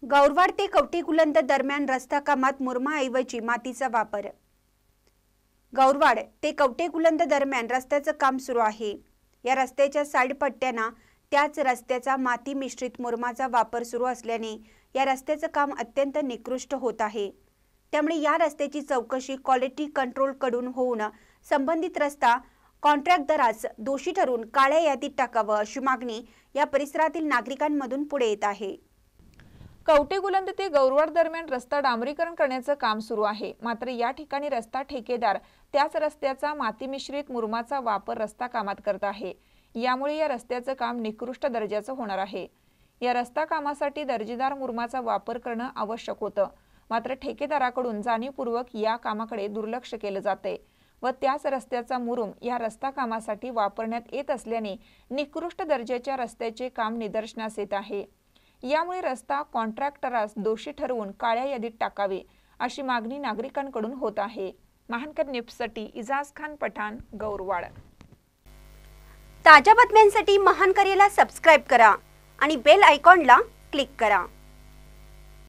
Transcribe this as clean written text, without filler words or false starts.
गौरवाड ते कवठेकुलंद दरम्यान रस्ता कामात मुरमाऐवजी मातीचा वापर। गौरवाड ते कवठेकुलंद दरम्यान रस्त्याचं काम सुरू आहे। या रस्त्याच्या साइड पट्ट्यांना त्याच रस्त्याचा माती मिश्रित मुरमाचा वापर सुरू असल्याने या रस्त्याचं काम अत्यंत निकृष्ट होत आहे। त्यामुळे या रस्त्याची चौकशी क्वालिटी कंट्रोल कडून होऊन संबंधित रस्ता कॉन्ट्रॅक्टदारास दोषी ठरवून काळ्या यादीत टाकावं अशी मागणी या परिसरातील नागरिकांमधून पुढे येत आहे। कवठेकुलंद ते गौरवाड दरम्यान रस्ता डांबरीकरण करण्याचं काम सुरू आहे। मात्र या ठिकाणी रस्ता ठेकेदार त्याच रस्त्याचा माती मिश्रित मुरमाचा वापर रस्ता कामात करत आहे। यामुळे या रस्त्याचं काम निकृष्ट दर्जाचं होणार आहे। या रस्ता कामासाठी दर्जेदार मुरमाचा वापर करणं आवश्यक होतं, मात्र ठेकेदाराकडून जाणीवपूर्वक या कामाकडे दुर्लक्ष केलं जाते व त्याच रस्त्याचा मुरुम या रस्ता कामासाठी वापरण्यात येत असल्याने निकृष्ट दर्जाच्या रस्त्याचे काम निदर्शनास येत आहे। यामुळे रस्ता कॉन्ट्रॅक्टरास दोषी ठरवून काळ्या यादीत टाकावे अशी मागणी नागरिकांकडून होत आहे। महानकर न्यूजसाठी इजाज खान पठाण, गौरवाड। ताज्या बातम्यांसाठी महानकरेला सबस्क्राइब करा आणि बेल आयकॉनला क्लिक करा।